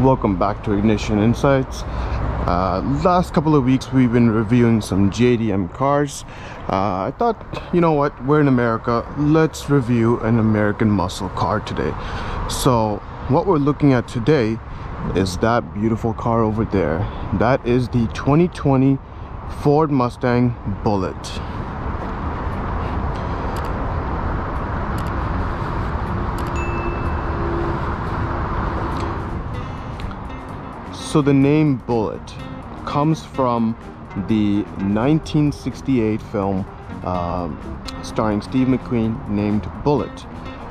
Welcome back to Ignition Insights. Last couple of weeks we've been reviewing some JDM cars. I thought, you know what, we're in America, let's review an American muscle car today. So what we're looking at today is that beautiful car over there. That is the 2020 Ford Mustang Bullitt. So the name Bullitt comes from the 1968 film starring Steve McQueen named Bullitt.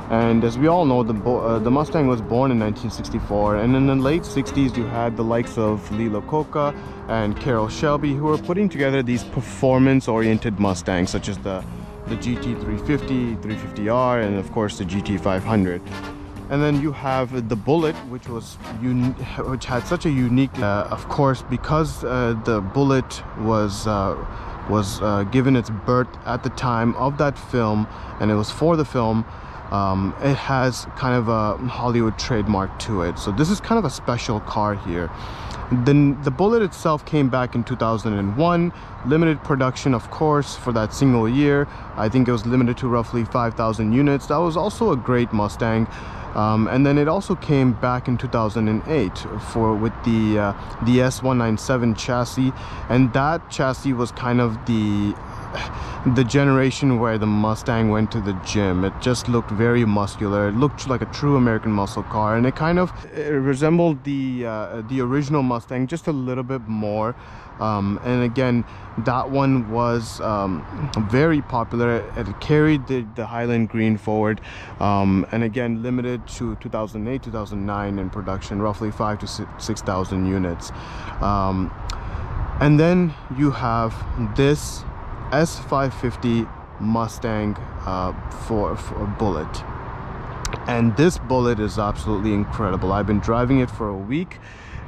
And as we all know, the Mustang was born in 1964, and in the late 60s you had the likes of Lilo Coca and Carroll Shelby who were putting together these performance-oriented Mustangs such as the GT350, 350R, and of course the GT500. And then you have the Bullitt, which had such a unique, of course, because the Bullitt was given its birth at the time of that film, and it was for the film. It has kind of a Hollywood trademark to it. So this is kind of a special car here. The Bullitt itself came back in 2001, limited production, of course, for that single year. I think it was limited to roughly 5,000 units. That was also a great Mustang. And then it also came back in 2008 with the S197 chassis, and that chassis was kind of the generation where the Mustang went to the gym. It just looked very muscular. It looked like a true American muscle car, and it resembled the original Mustang just a little bit more. And again, that one was very popular. It carried the Highland Green forward, and again limited to 2008, 2009 in production, roughly 5,000 to 6,000 units. And then you have this S550 Mustang for Bullitt, and this Bullitt is absolutely incredible. I've been driving it for a week,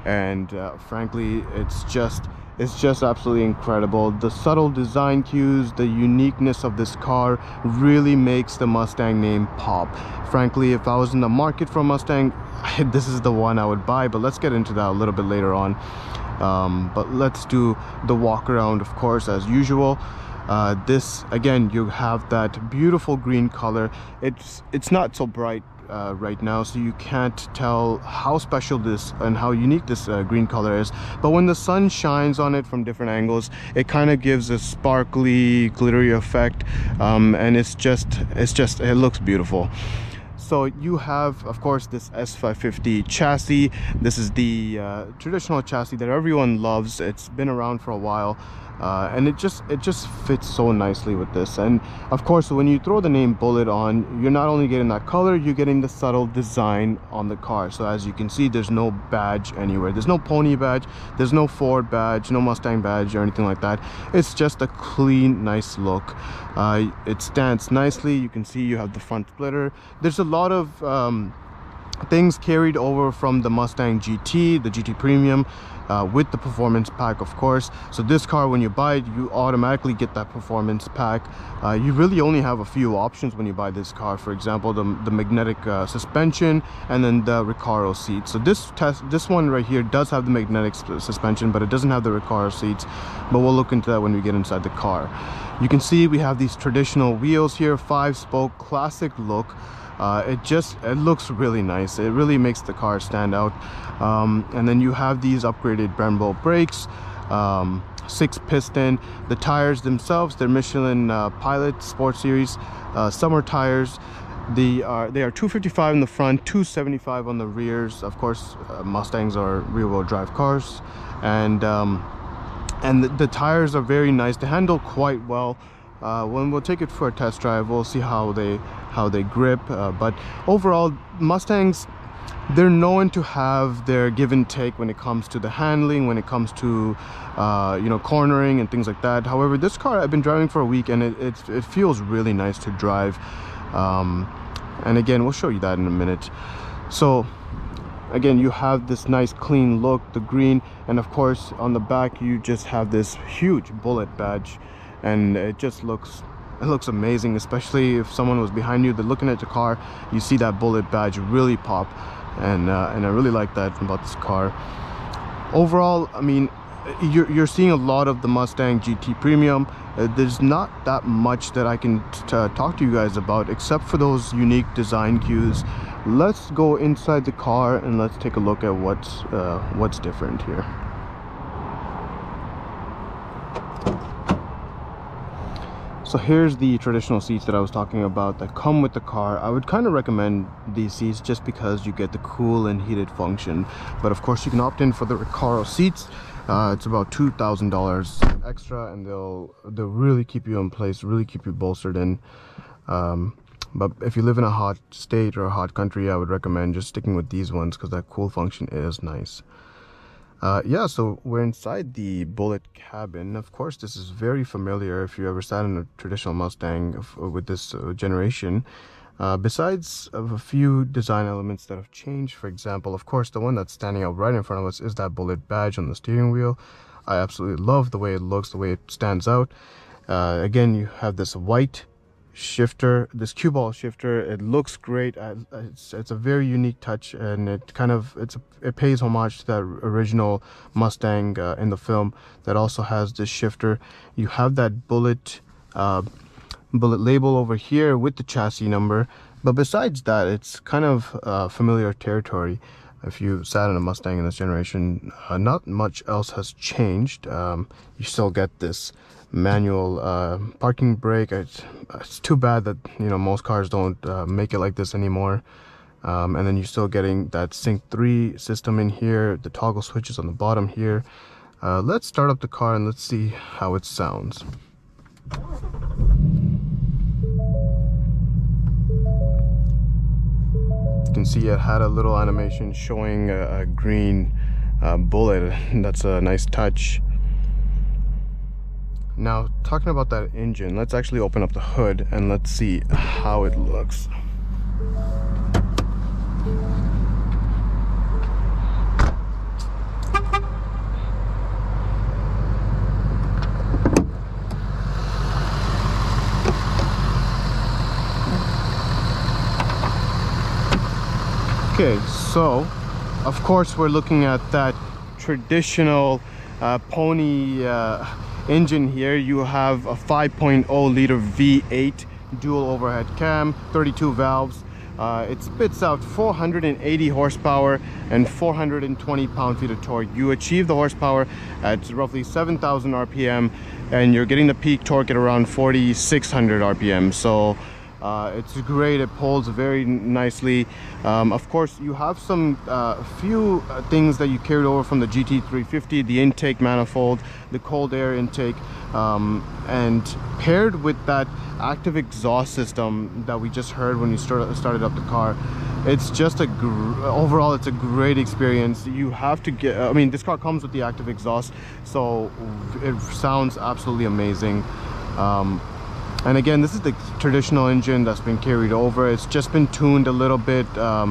and frankly it's just absolutely incredible. The subtle design cues, the uniqueness of this car really makes the Mustang name pop. Frankly, if I was in the market for a Mustang, this is the one I would buy, but let's get into that a little bit later on. But let's do the walk around, of course, as usual. This, again, you have that beautiful green color. It's not so bright right now, so you can't tell how special this and how unique this green color is, but when the sun shines on it from different angles, it kind of gives a sparkly, glittery effect, and it looks beautiful. So you have, of course, this S550 chassis. This is the traditional chassis that everyone loves. It's been around for a while, and it just fits so nicely with this. And of course, when you throw the name Bullitt on, you're not only getting that color, you're getting the subtle design on the car. So as you can see, there's no badge anywhere. There's no pony badge, there's no Ford badge, no Mustang badge or anything like that. It's just a clean, nice look. It stands nicely. You can see you have the front splitter. There's a lot of things carried over from the Mustang GT, the GT Premium, with the performance pack, of course. So this car, when you buy it, you automatically get that performance pack. You really only have a few options when you buy this car. For example, the magnetic suspension, and then the Recaro seats. So this one right here does have the magnetic suspension, but it doesn't have the Recaro seats. But we'll look into that when we get inside the car. You can see we have these traditional wheels here, 5-spoke, classic look. It looks really nice. It really makes the car stand out. And then you have these upgraded Brembo brakes, 6-piston. The tires themselves, they're Michelin Pilot Sport Series summer tires. They are 255 in the front, 275 on the rears. Of course, Mustangs are rear-wheel drive cars, and the tires are very nice. They handle quite well. When we'll take it for a test drive, we'll see how they grip, but overall, Mustangs, they're known to have their give and take when it comes to the handling, when it comes to cornering and things like that. However, this car I've been driving for a week, and it feels really nice to drive, and again, we'll show you that in a minute. So again, you have this nice clean look, the green, and of course on the back you just have this huge Bullitt badge, and it looks amazing, especially if someone was behind you. They're looking at the car, you see that Bullitt badge really pop. and I really like that about this car. Overall, I mean, you're seeing a lot of the Mustang GT Premium. There's not that much that I can talk to you guys about except for those unique design cues. Let's go inside the car and let's take a look at what's different here. So here's the traditional seats that I was talking about that come with the car. I would kind of recommend these seats just because you get the cool and heated function. But of course you can opt in for the Recaro seats. It's about $2,000 extra, and they'll really keep you in place, really keep you bolstered in. But if you live in a hot state or a hot country, I would recommend just sticking with these ones because that cool function is nice. Yeah, so we're inside the Bullitt cabin. Of course, this is very familiar if you ever sat in a traditional Mustang with this generation. Besides a few design elements that have changed, for example, of course, the one that's standing out right in front of us is that Bullitt badge on the steering wheel. I absolutely love the way it looks, the way it stands out. Again, you have this white shifter, this cue ball shifter. It looks great. It's a very unique touch, and it pays homage to that original Mustang in the film that also has this shifter. You have that Bullitt label over here with the chassis number, but besides that, it's kind of familiar territory. If you sat in a Mustang in this generation, not much else has changed. You still get this manual parking brake. It's too bad that most cars don't make it like this anymore. And then you're still getting that Sync 3 system in here, the toggle switches on the bottom here. Let's start up the car and let's see how it sounds. You can see it had a little animation showing a green Bullitt. That's a nice touch. Now, talking about that engine, let's actually open up the hood and let's see how it looks. Okay, so of course we're looking at that traditional pony engine here. You have a 5.0 liter V8 dual overhead cam, 32 valves. It spits out 480 horsepower and 420 pound-feet of torque. You achieve the horsepower at roughly 7,000 RPM, and you're getting the peak torque at around 4,600 RPM. So it's great. It pulls very nicely. Of course, you have some few things that you carried over from the GT350, the intake manifold, the cold air intake, and paired with that active exhaust system that we just heard when you started up the car. It's just overall it's a great experience. You have to get, I mean, this car comes with the active exhaust, so it sounds absolutely amazing. And again, this is the traditional engine that's been carried over. It's just been tuned a little bit, a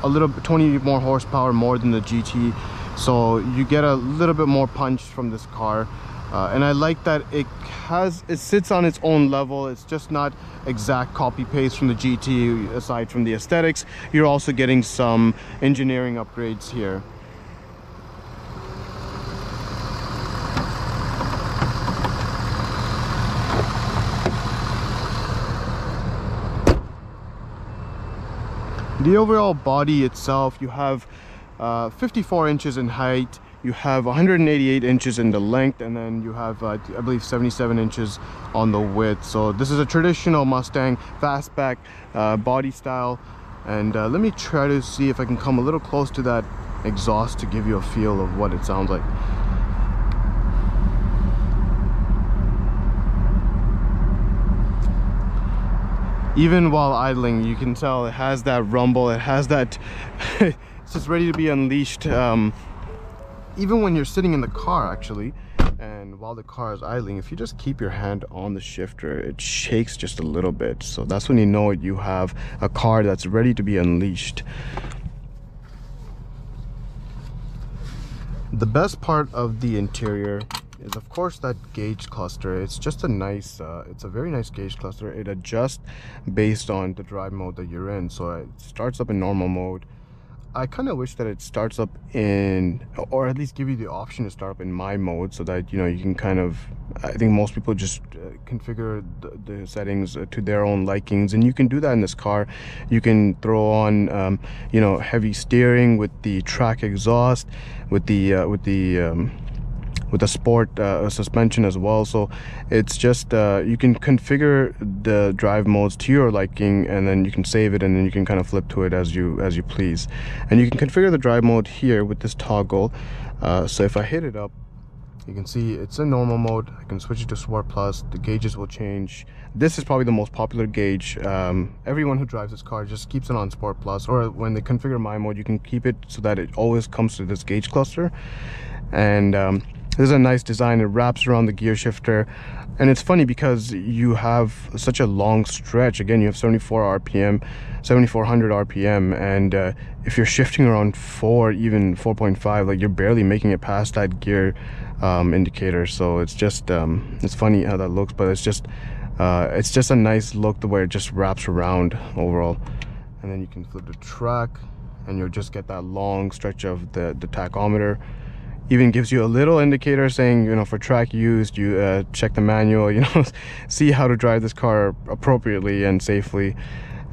little bit 20 more horsepower more than the GT. So you get a little bit more punch from this car. And I like that it sits on its own level. It's just not exact copy paste from the GT. Aside from the aesthetics, you're also getting some engineering upgrades here. The overall body itself, you have 54 inches in height, you have 188 inches in the length, and then you have I believe 77 inches on the width. So this is a traditional Mustang fastback body style. And let me try to see if I can come a little close to that exhaust to give you a feel of what it sounds like. Even while idling, you can tell it has that rumble. It has that it's just ready to be unleashed. Even when you're sitting in the car, actually, and while the car is idling, if you just keep your hand on the shifter, it shakes just a little bit. So that's when you know you have a car that's ready to be unleashed. The best part of the interior is of course that gauge cluster. It's just a nice it's a very nice gauge cluster. It adjusts based on the drive mode that you're in. So it starts up in normal mode. I kind of wish that it starts up in, or at least give you the option to start up in my mode, so that you can kind of, I think most people just configure the settings to their own likings, and you can do that in this car. You can throw on heavy steering with the track exhaust, with the sport suspension as well. So it's just you can configure the drive modes to your liking, and then you can save it, and then you can kind of flip to it as you please. And you can configure the drive mode here with this toggle. So if I hit it up, you can see it's in normal mode. I can switch it to Sport Plus. The gauges will change. This is probably the most popular gauge. Everyone who drives this car just keeps it on Sport Plus, or when they configure my mode, you can keep it so that it always comes to this gauge cluster. And this is a nice design. It wraps around the gear shifter, and it's funny because you have such a long stretch. Again, you have 74 RPM, 7400 RPM, and if you're shifting around 4, even 4.5, like, you're barely making it past that gear indicator. So it's just it's funny how that looks, but it's just a nice look the way it just wraps around overall. And then you can flip the track, and you'll just get that long stretch of the tachometer. Even gives you a little indicator saying, for track used, you check the manual, see how to drive this car appropriately and safely.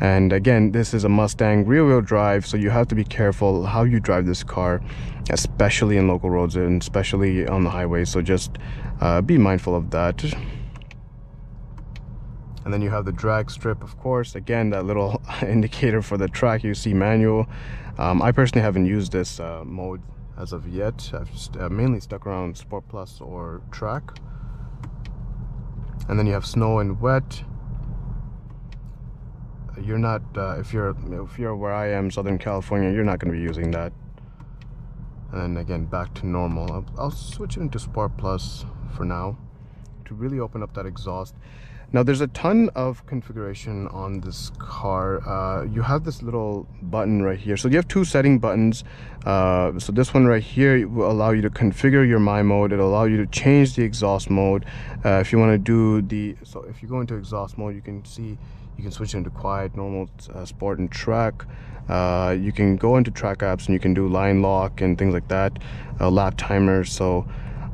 And again, this is a Mustang rear-wheel drive, so you have to be careful how you drive this car, especially in local roads and especially on the highway. So just be mindful of that. And then you have the drag strip, of course. Again, that little indicator for the track you see manual. I personally haven't used this mode as of yet. I've just mainly stuck around Sport Plus or track. And then you have snow and wet. You're not if you're where I am, Southern California, you're not going to be using that. And then again, back to normal. I'll switch it into Sport Plus for now to really open up that exhaust. Now, there's a ton of configuration on this car. You have this little button right here. So you have 2 setting buttons. So this one right here will allow you to configure your My mode. It'll allow you to change the exhaust mode. If you want to do so if you go into exhaust mode, you can see you can switch into quiet, normal, sport, and track. You can go into track apps, and you can do line lock and things like that, lap timers. So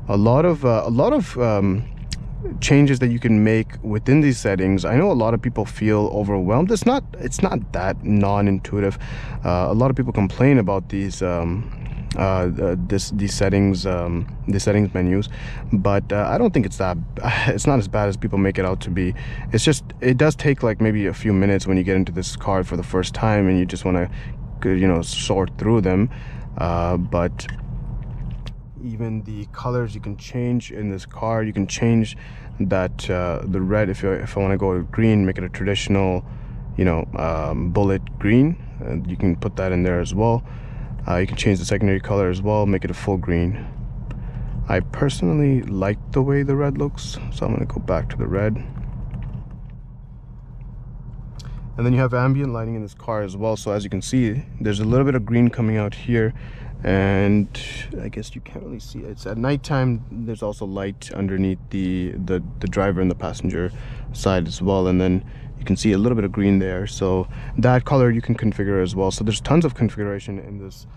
a lot of changes that you can make within these settings. I know a lot of people feel overwhelmed. It's not that non-intuitive. A lot of people complain about these settings menus, but I don't think it's not as bad as people make it out to be. It's just, it does take like maybe a few minutes when you get into this car for the first time, and you just want to sort through them, but even the colors you can change in this car. You can change that the red. If I want to go to green, make it a traditional Bullitt green, you can put that in there as well. You can change the secondary color as well, make it a full green. I personally like the way the red looks, so I'm going to go back to the red. And then you have ambient lighting in this car as well. So as you can see, there's a little bit of green coming out here, and I guess you can't really see it. It's at nighttime. There's also light underneath the driver and the passenger side as well, and then you can see a little bit of green there. So that color you can configure as well. So there's tons of configuration in this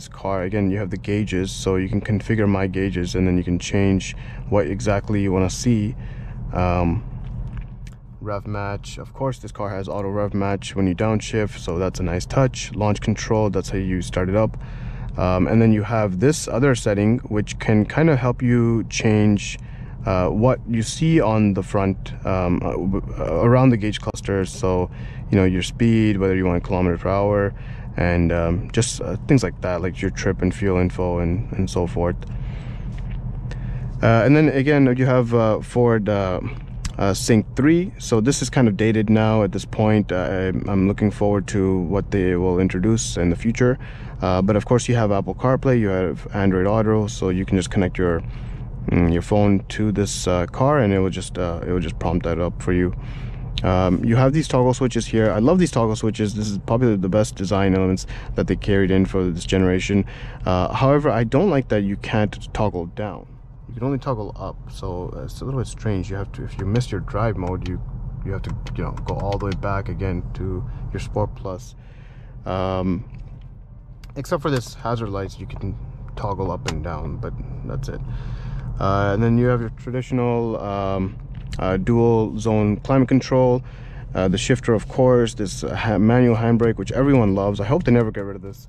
car. Again, you have the gauges, so you can configure my gauges, and then you can change what exactly you want to see. Rev match, of course, this car has auto rev match when you downshift, so that's a nice touch. Launch control, that's how you start it up. And then you have this other setting which can kind of help you change what you see on the front around the gauge clusters. So your speed, whether you want kilometers per hour, and just things like that, like your trip and fuel info and so forth. And then again, you have Ford Sync 3. So this is kind of dated now at this point. I'm looking forward to what they will introduce in the future. But of course, you have Apple CarPlay, you have Android Auto, so you can just connect your phone to this car, and it will just prompt that up for you. You have these toggle switches here. I love these toggle switches. This is probably the best design elements that they carried in for this generation. However, I don't like that you can't toggle down. You can only toggle up, so it's a little bit strange. You have to, if you miss your drive mode, you have to go all the way back again to your Sport Plus. except for this hazard lights you can toggle up and down, but that's it. And then you have your traditional dual zone climate control, the shifter, of course, this manual handbrake, which everyone loves. I hope they never get rid of this.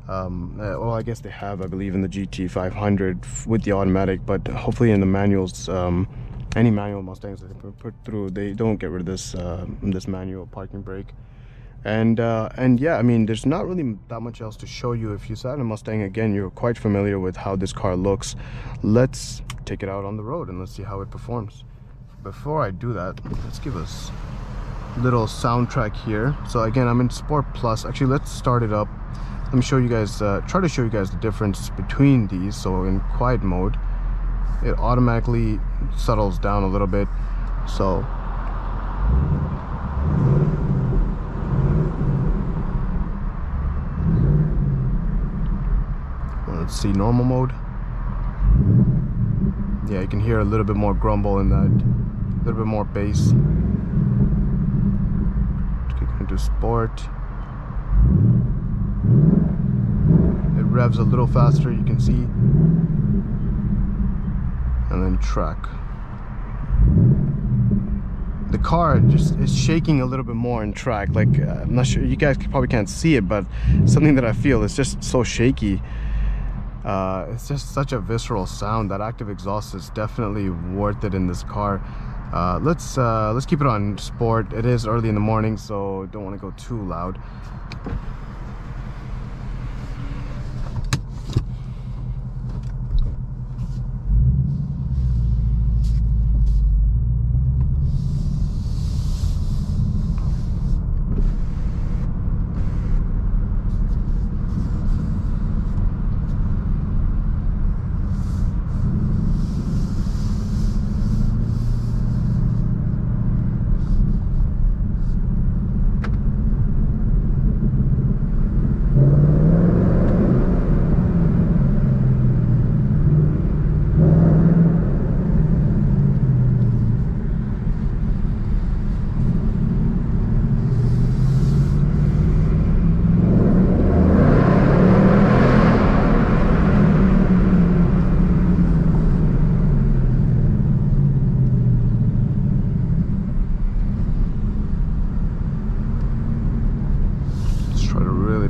Well, I guess they have, I believe, in the GT500 with the automatic, but hopefully in the manuals, any manual Mustangs that they put through, they don't get rid of this this manual parking brake. And yeah, I mean, there's not really that much else to show you. If you sat in a Mustang, again, you're quite familiar with how this car looks. Let's take it out on the road and let's see how it performs. Before I do that, let's give us a little soundtrack here. So again, I'm in Sport Plus. Actually, let's start it up. Let me show you guys, try to show you guys the difference between these. So in quiet mode, it automatically settles down a little bit. So let's see, normal mode. Yeah, you can hear a little bit more grumble in that, a little bit more bass. Kick into sport. It revs a little faster, you can see. And then track. The car just is shaking a little bit more in track. Like, I'm not sure, you guys probably can't see it, but something that I feel is just so shaky. It's just such a visceral sound. That active exhaust is definitely worth it in this car. Let's keep it on sport. It is early in the morning, so don't want to go too loud.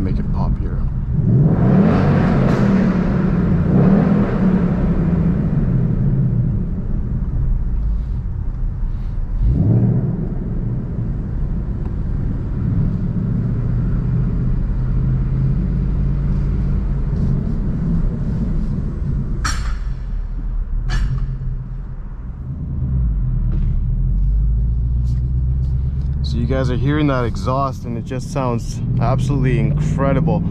Make it pop here. So you guys are hearing that exhaust and it just sounds absolutely incredible.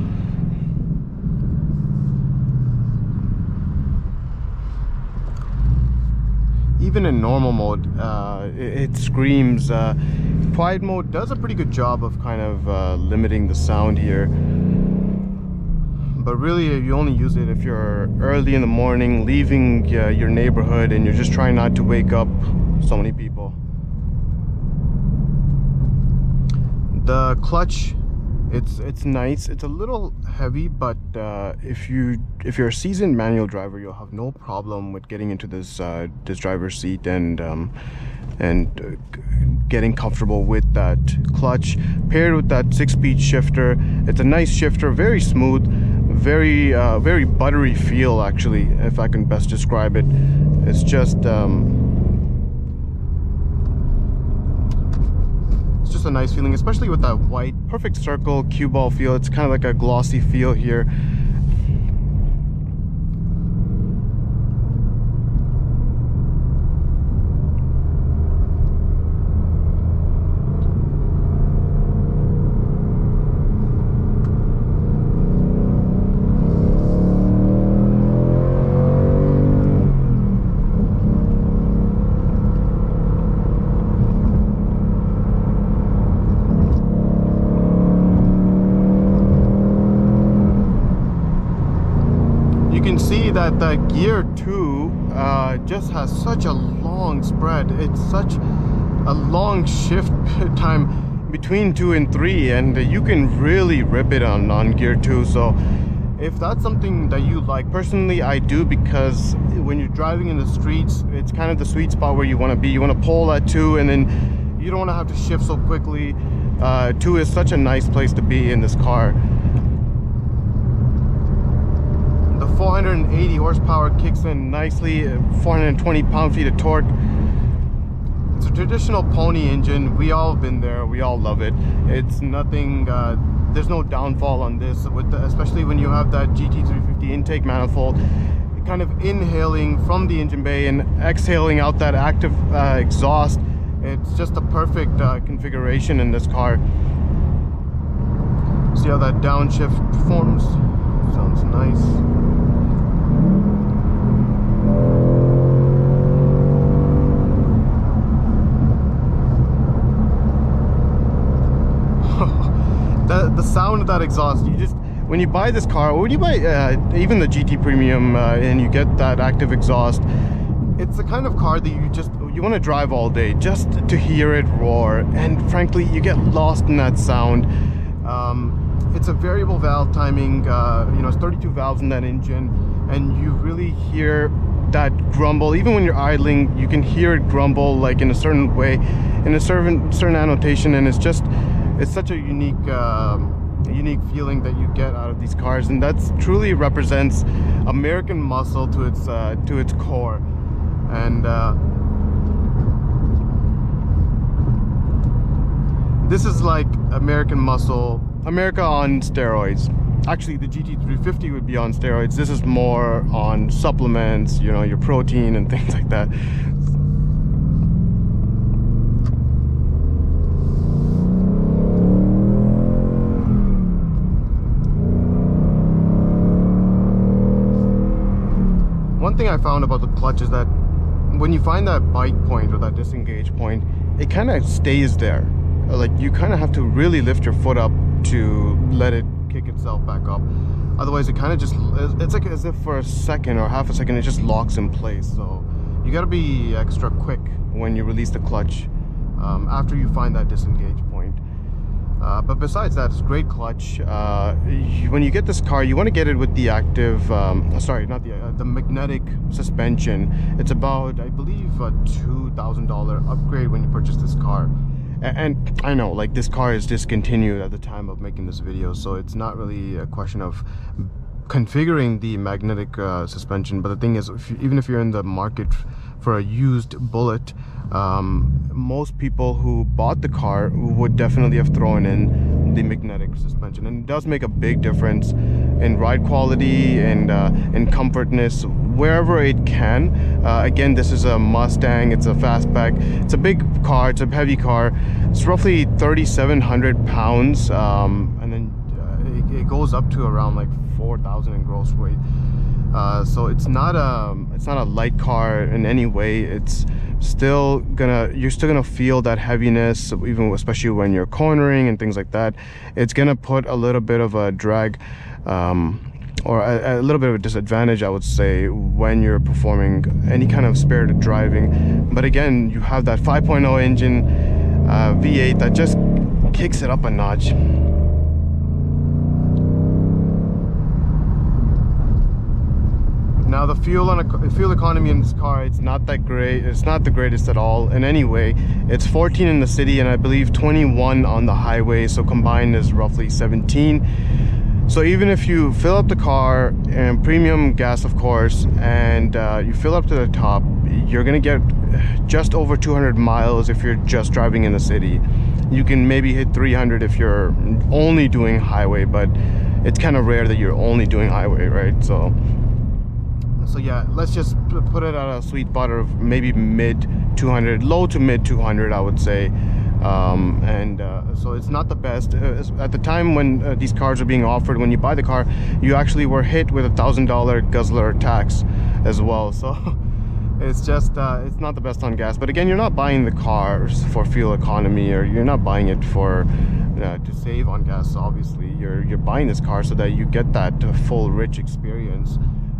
Even in normal mode, it screams. Quiet mode does a pretty good job of kind of limiting the sound here. But really, you only use it if you're early in the morning, leaving your neighborhood, and you're just trying not to wake up so many people. The clutch, it's nice. It's a little heavy, but if you're a seasoned manual driver, you'll have no problem with getting into this driver's seat and getting comfortable with that clutch paired with that 6-speed shifter. It's a nice shifter, very smooth, very buttery feel, actually, if I can best describe it. It's just a nice feeling, especially with that white perfect circle cue ball feel. It's kind of like a glossy feel here. You can see that the gear 2 just has such a long spread. It's such a long shift time between 2 and 3, and you can really rip it on gear 2. So if that's something that you like. Personally, I do, because when you're driving in the streets, it's kind of the sweet spot where you want to be. You want to pull at 2, and then you don't want to have to shift so quickly. 2 is such a nice place to be in this car. The 480 horsepower kicks in nicely, 420 pound-feet of torque. It's a traditional pony engine. We all have been there. We all love it. It's nothing, there's no downfall on this, especially when you have that GT350 intake manifold, kind of inhaling from the engine bay and exhaling out that active exhaust. It's just a perfect configuration in this car. See how that downshift performs? Sounds nice. The sound of that exhaust, when you buy this car, or when you buy even the GT Premium, and you get that active exhaust, it's the kind of car that you want to drive all day just to hear it roar, and frankly you get lost in that sound. It's a variable valve timing, it's 32 valves in that engine, and you really hear that grumble. Even when you're idling, you can hear it grumble, like in a certain way, in a certain annotation, and it's such a unique feeling that you get out of these cars, and that's truly represents American muscle to its core. And this is like American muscle, America on steroids. Actually, the GT350 would be on steroids. This is more on supplements, your protein and things like that. One thing I found about the clutch is that when you find that bite point or that disengage point, it kind of stays there. Like, you kind of have to really lift your foot up to let it kick itself back up. Otherwise, it kind of just, it's like as if for a second or half a second, it just locks in place. So you got to be extra quick when you release the clutch after you find that disengage point. But besides that, it's a great clutch. When you get this car, you want to get it with the active, the magnetic suspension. It's about, I believe, a $2,000 upgrade when you purchase this car. And I know, like, this car is discontinued at the time of making this video, so it's not really a question of configuring the magnetic suspension. But the thing is, even if you're in the market for a used Bullitt, most people who bought the car would definitely have thrown in the magnetic suspension, and it does make a big difference in ride quality and in comfortness wherever it can. Again, this is a Mustang. It's a fastback. It's a big car. It's a heavy car. It's roughly 3,700 pounds, and then it goes up to around like 4,000 in gross weight. So it's not a light car in any way. It's you're still gonna feel that heaviness, even especially when you're cornering and things like that. It's gonna put a little bit of a drag, or a little bit of a disadvantage, I would say, when you're performing any kind of spirited driving. But again, you have that 5.0 engine, V8 that just kicks it up a notch. Now the fuel economy in this car, it's not that great. It's not the greatest at all in any way. It's 14 in the city and I believe 21 on the highway, so combined is roughly 17. So even if you fill up the car, and premium gas of course, and you fill up to the top, you're gonna get just over 200 miles if you're just driving in the city. You can maybe hit 300 if you're only doing highway, but it's kind of rare that you're only doing highway, right? So yeah, let's just put it at a sweet spot of maybe mid 200, low to mid 200, I would say. So it's not the best. At the time when these cars are being offered, when you buy the car, you actually were hit with $1,000 guzzler tax as well. So it's just it's not the best on gas. But again, you're not buying the cars for fuel economy, or you're not buying it for to save on gas. Obviously, you're buying this car so that you get that full rich experience.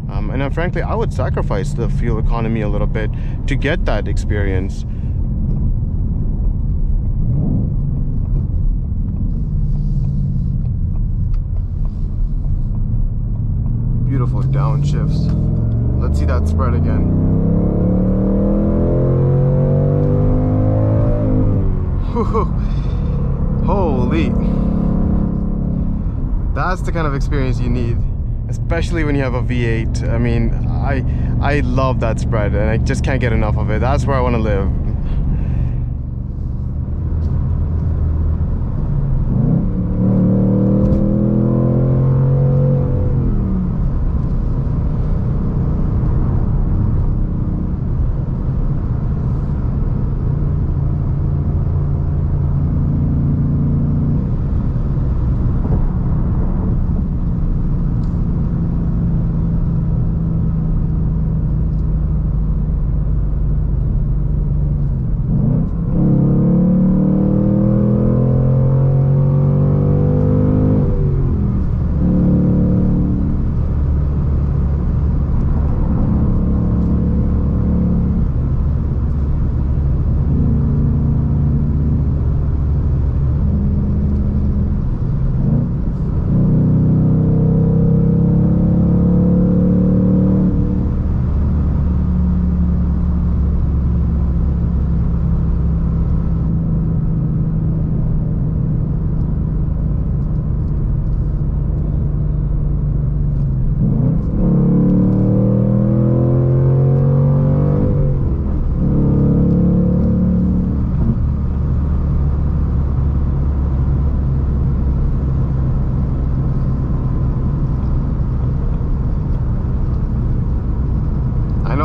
And frankly, I would sacrifice the fuel economy a little bit to get that experience. downshifts. Let's see that spread again. Whew. Holy. That's the kind of experience you need, especially when you have a V8. I mean, I love that spread and I just can't get enough of it. That's where I want to live.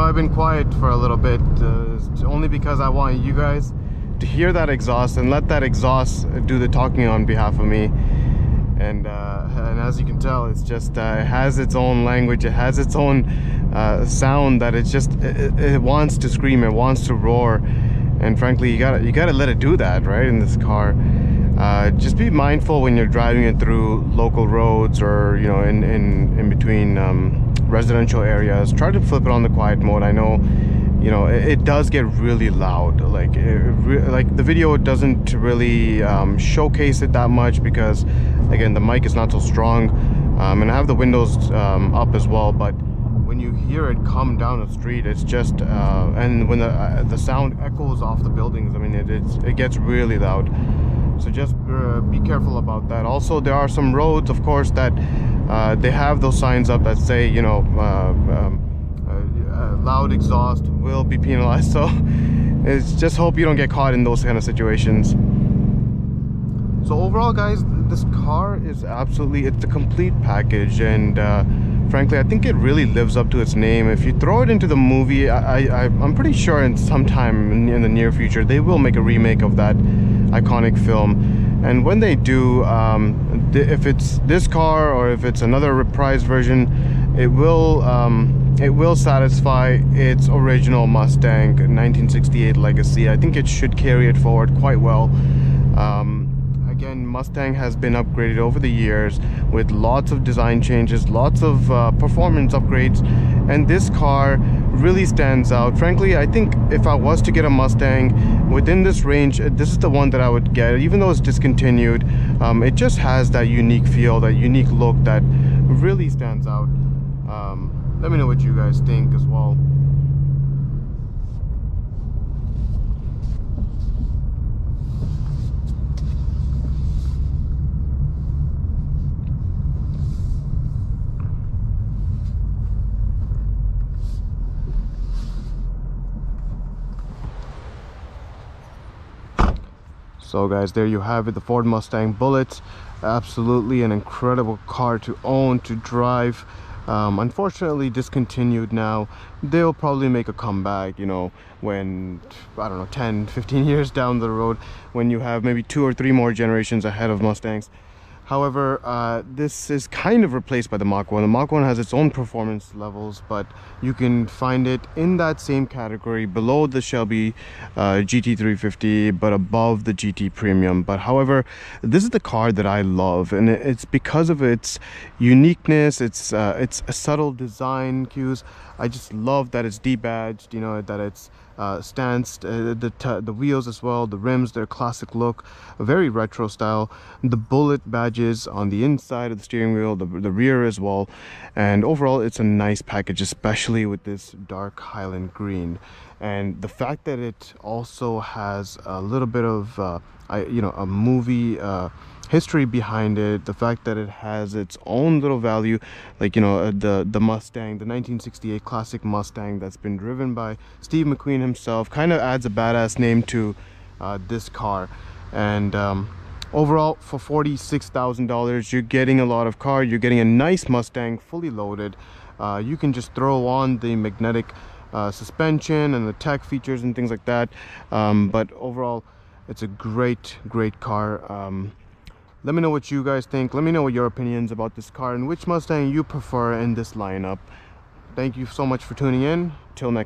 I've been quiet for a little bit, only because I want you guys to hear that exhaust and let that exhaust do the talking on behalf of me. And as you can tell, it's just it has its own language, it has its own sound that it wants to scream, it wants to roar. And frankly, you gotta let it do that, right, in this car. Just be mindful when you're driving it through local roads, or in between residential areas. Try to flip it on the quiet mode. I know, it does get really loud. Like the video doesn't really showcase it that much, because again, the mic is not so strong, and I have the windows up as well. But when you hear it come down the street, it's just and when the sound echoes off the buildings, I mean, it gets really loud. So just be careful about that. Also, there are some roads, of course, that they have those signs up that say, loud exhaust will be penalized. So it's just hope you don't get caught in those kind of situations. So overall, guys, this car is it's a complete package, and frankly, I think it really lives up to its name. If you throw it into the movie, I'm pretty sure in sometime in the near future they will make a remake of that iconic film. And when they do, if it's this car or if it's another reprised version, it will satisfy its original Mustang 1968 legacy. I think it should carry it forward quite well. Again, Mustang has been upgraded over the years with lots of design changes, lots of performance upgrades, and this car really stands out. Frankly, I think if I was to get a Mustang within this range, this is the one that I would get. Even though it's discontinued, it just has that unique feel, that unique look that really stands out. Let me know what you guys think as well. So guys, there you have it, the Ford Mustang Bullitt. Absolutely an incredible car to own, to drive. Unfortunately discontinued now. They'll probably make a comeback, when, I don't know, 10-15 years down the road, when you have maybe 2 or 3 more generations ahead of Mustangs. However, this is kind of replaced by the Mach 1. The Mach 1 has its own performance levels, but you can find it in that same category, below the Shelby GT350, but above the GT Premium. But however, this is the car that I love, and it's because of its uniqueness, its subtle design cues. I just love that it's debadged, that it's stance, the wheels as well, the rims, their classic look, a very retro style. The Bullitt badges on the inside of the steering wheel, the rear as well, and overall it's a nice package, especially with this dark Highland green. And the fact that it also has a little bit of a movie history behind it, the fact that it has its own little value, like the Mustang, the 1968 classic Mustang that's been driven by Steve McQueen himself, kind of adds a badass name to this car. And overall, for $46,000, you're getting a lot of car. You're getting a nice Mustang, fully loaded. You can just throw on the magnetic suspension and the tech features and things like that, but overall it's a great car. Let me know what you guys think. Let me know what your opinions about this car and which Mustang you prefer in this lineup. Thank you so much for tuning in. Till next